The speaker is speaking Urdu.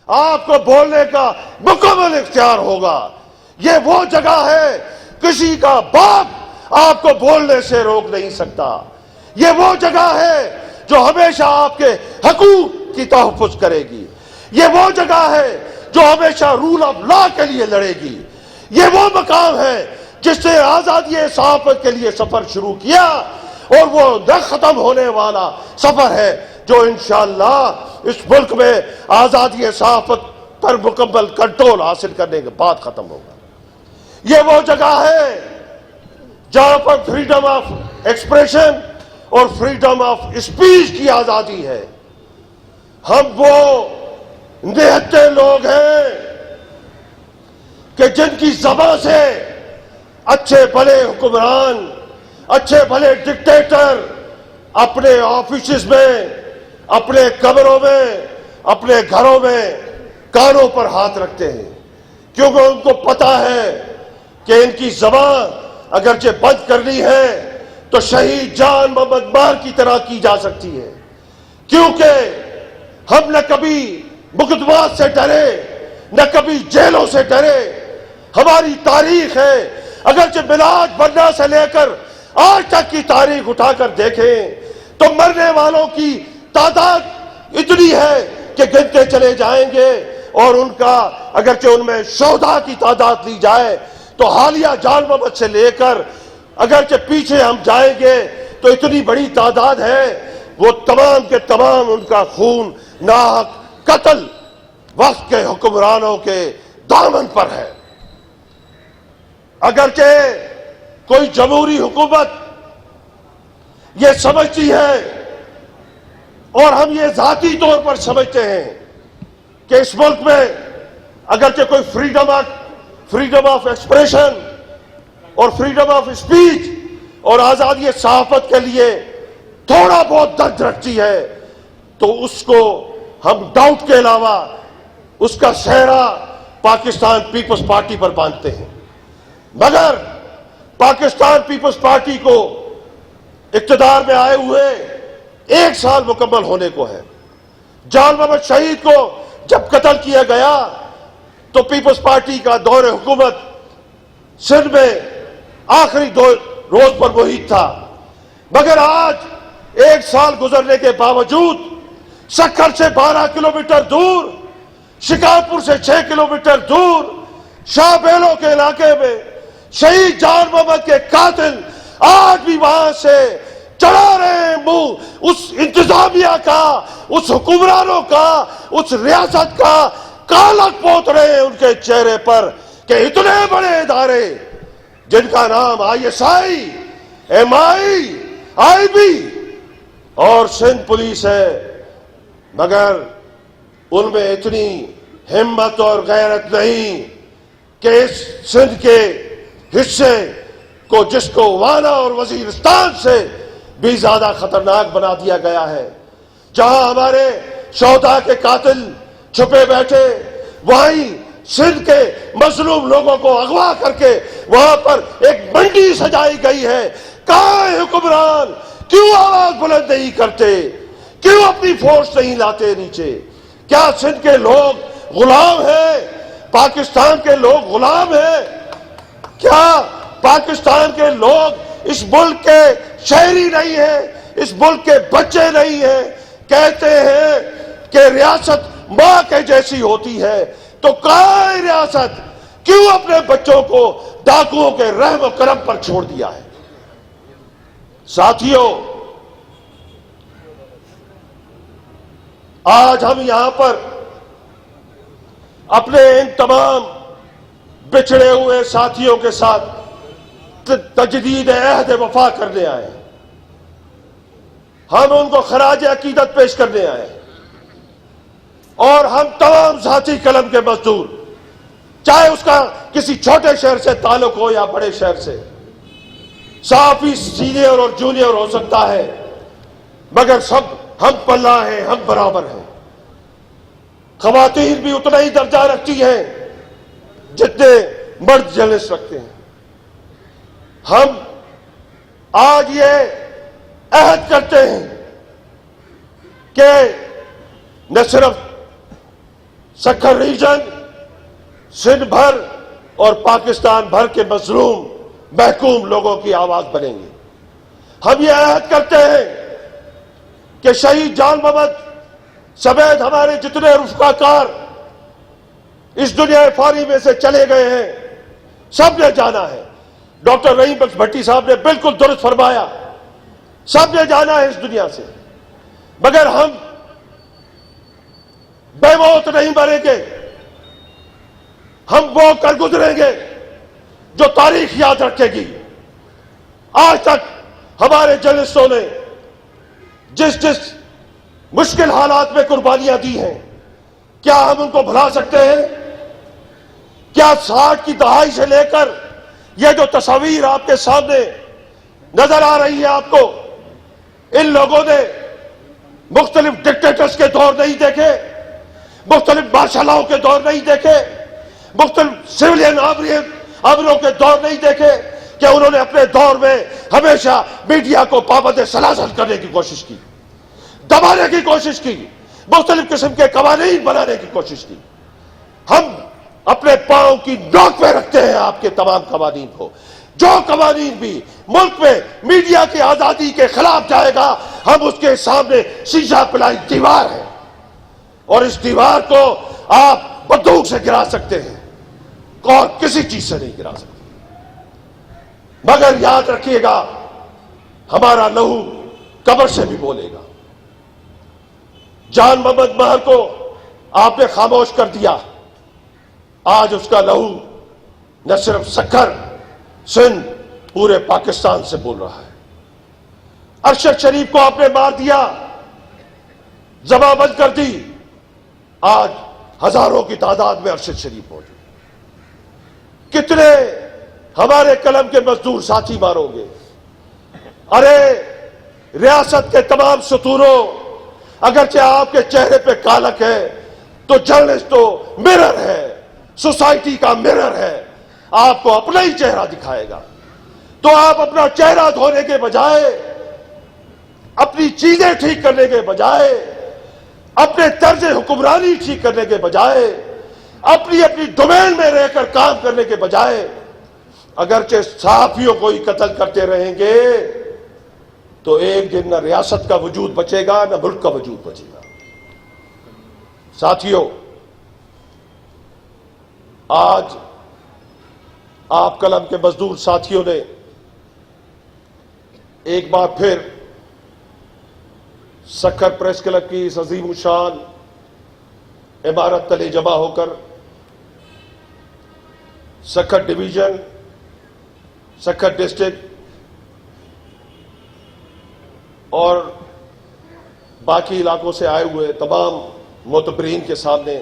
آپ کو بولنے کا مکمل اختیار ہوگا. یہ وہ جگہ ہے کسی کا باپ آپ کو بولنے سے روک نہیں سکتا. یہ وہ جگہ ہے جو ہمیشہ آپ کے حقوق کی تحفظ کرے گی. یہ وہ جگہ ہے جو ہمیشہ رول آف لا کے لیے لڑے گی. یہ وہ مقام ہے جس نے آزادی صحافت کے لیے سفر شروع کیا اور وہ نہ ختم ہونے والا سفر ہے جو انشاءاللہ اس ملک میں آزادی صحافت پر مکمل کنٹرول حاصل کرنے کے بعد ختم ہوگا. یہ وہ جگہ ہے جہاں پر فریڈم آف ایکسپریشن اور فریڈم آف اسپیچ کی آزادی ہے. ہم وہ نہتے لوگ ہیں کہ جن کی زبان سے اچھے بھلے حکمران، اچھے بھلے ڈکٹیٹر اپنے آفیسز میں، اپنے کمروں میں، اپنے گھروں میں کانوں پر ہاتھ رکھتے ہیں، کیونکہ ان کو پتا ہے کہ ان کی زبان اگرچہ بند کرنی ہے تو شہید جان محمد مار کی طرح کی جا سکتی ہے. کیونکہ ہم نہ کبھی مقدمات سے ڈرے، نہ کبھی جیلوں سے ڈرے. ہماری تاریخ ہے، اگرچہ میلاد بننا سے لے کر آج تک کی تاریخ اٹھا کر دیکھیں تو مرنے والوں کی تعداد اتنی ہے کہ گنتے چلے جائیں گے، اور ان کا اگرچہ ان میں شہداء کی تعداد لی جائے تو حالیہ جان محمد سے لے کر اگرچہ پیچھے ہم جائیں گے تو اتنی بڑی تعداد ہے. وہ تمام کے تمام ان کا خون ناحق قتل وقت کے حکمرانوں کے دامن پر ہے. اگرچہ کوئی جمہوری حکومت یہ سمجھتی ہے اور ہم یہ ذاتی طور پر سمجھتے ہیں کہ اس ملک میں اگرچہ کوئی فریڈم آف ایکسپریشن اور فریڈم آف اسپیچ اور آزادی صحافت کے لیے تھوڑا بہت درد رکھتی ہے تو اس کو ہم ڈاؤٹ کے علاوہ اس کا سہرا پاکستان پیپلز پارٹی پر باندھتے ہیں. مگر پاکستان پیپلز پارٹی کو اقتدار میں آئے ہوئے 1 سال مکمل ہونے کو ہے. جان محمد شہید کو جب قتل کیا گیا تو پیپلز پارٹی کا دور حکومت سندھ میں آخری روز پر محیط تھا. مگر آج 1 سال گزرنے کے باوجود سکھر سے 12 کلومیٹر دور، شکارپور سے 6 کلومیٹر دور شاہ بیلوں کے علاقے میں شہید جان محمد کے قاتل آج بھی وہاں سے چڑھا رہے ہیں منہ اس انتظامیہ کا، اس حکمرانوں کا، اس ریاست کا کالک پوت رہے ہیں ان کے چہرے پر کہ اتنے بڑے ادارے جن کا نام ISI، MI، IB اور سندھ پولیس ہے، مگر ان میں اتنی ہمت اور غیرت نہیں کہ اس سندھ کے حصے کو جس کو وانا اور وزیرستان سے بھی زیادہ خطرناک بنا دیا گیا ہے، جہاں ہمارے شہداء کے قاتل چھپے بیٹھے، وہیں سندھ کے مظلوم لوگوں کو اغوا کر کے وہاں پر ایک منڈی سجائی گئی ہے. کہاں حکمران؟ کیوں آواز بلند نہیں کرتے؟ کیوں اپنی فورس نہیں لاتے نیچے؟ کیا سندھ کے لوگ غلام ہیں؟ پاکستان کے لوگ غلام ہیں؟ کیا پاکستان کے لوگ اس ملک کے شہری نہیں ہیں؟ اس ملک کے بچے نہیں ہیں؟ کہتے ہیں کہ ریاست ماں کے جیسی ہوتی ہے، تو کہاں ہے ریاست؟ کیوں اپنے بچوں کو ڈاکوؤں کے رحم و کرم پر چھوڑ دیا ہے؟ ساتھیوں، آج ہم یہاں پر اپنے ان تمام بچھڑے ہوئے ساتھیوں کے ساتھ تجدید عہد وفا کرنے آئے ہیں. ہم ان کو خراج عقیدت پیش کرنے آئے ہیں، اور ہم تمام ذاتی قلم کے مزدور، چاہے اس کا کسی چھوٹے شہر سے تعلق ہو یا بڑے شہر سے، صحافی سینئر اور جونیئر ہو سکتا ہے، مگر سب ہم پلہ ہیں، ہم برابر ہیں. خواتین بھی اتنا ہی درجہ رکھتی ہیں جتنے مرد جلس رکھتے ہیں. ہم آج یہ عہد کرتے ہیں کہ نہ صرف سکھر ریجن سندھ بھر اور پاکستان بھر کے مظلوم محکوم لوگوں کی آواز بنیں گے. ہم یہ عہد کرتے ہیں کہ شہید جان محمد سمیت ہمارے جتنے رفقا کار اس دنیا فانی میں سے چلے گئے ہیں سب نے جانا ہے. ڈاکٹر رحیم بخش بھٹی صاحب نے بالکل درست فرمایا, سب نے جانا ہے اس دنیا سے, مگر ہم بے موت نہیں مریں گے. ہم وہ کر گزریں گے جو تاریخ یاد رکھے گی. آج تک ہمارے جرنلسٹوں نے جس جس مشکل حالات میں قربانیاں دی ہیں, کیا ہم ان کو بھلا سکتے ہیں؟ کیا 60 کی دہائی سے لے کر یہ جو تصاویر آپ کے سامنے نظر آ رہی ہے آپ کو, ان لوگوں نے مختلف ڈکٹیٹرز کے دور نہیں دیکھے, مختلف بادشاہوں کے دور نہیں دیکھے, مختلف سویلین آمروں کے دور نہیں دیکھے کہ انہوں نے اپنے دور میں ہمیشہ میڈیا کو پابند سلاسل کرنے کی کوشش کی, دبانے کی کوشش کی, مختلف قسم کے قوانین بنانے کی کوشش کی. ہم اپنے پاؤں کی نوک پہ رکھتے ہیں آپ کے تمام قوانین کو. جو قوانین بھی ملک میں میڈیا کی آزادی کے خلاف جائے گا, ہم اس کے سامنے شیشہ پلائی دیوار ہے, اور اس دیوار کو آپ بندوق سے گرا سکتے ہیں اور کسی چیز سے نہیں گرا سکتے. مگر یاد رکھیے گا, ہمارا لہو قبر سے بھی بولے گا. جان محمد مہر کو آپ نے خاموش کر دیا, آج اس کا لہو نہ صرف سکھر سندھ پورے پاکستان سے بول رہا ہے. ارشد شریف کو آپ نے مار دیا, زباں بند کر دی, آج ہزاروں کی تعداد میں ارشد شریف موجود. کتنے ہمارے قلم کے مزدور ساتھی مارو گے؟ ارے ریاست کے تمام ستونوں, اگرچہ آپ کے چہرے پہ کالک ہے تو جرنلسٹ تو مرر ہے, سوسائٹی کا مرر ہے, آپ کو اپنا ہی چہرہ دکھائے گا. تو آپ اپنا چہرہ دھونے کے بجائے, اپنی چیزیں ٹھیک کرنے کے بجائے, اپنے طرز حکمرانی ٹھیک کرنے کے بجائے, اپنی ڈومین میں رہ کر کام کرنے کے بجائے, اگرچہ صحافیوں کو ہی قتل کرتے رہیں گے تو ایک دن نہ ریاست کا وجود بچے گا نہ ملک کا وجود بچے گا. ساتھیوں, آج آپ قلم کے مزدور ساتھیوں نے ایک بار پھر سکھر پریس کلب کی اس عظیم الشان عمارت تلے جمع ہو کر سکھر ڈویژن, سکھر ڈسٹرکٹ اور باقی علاقوں سے آئے ہوئے تمام معتبرین کے سامنے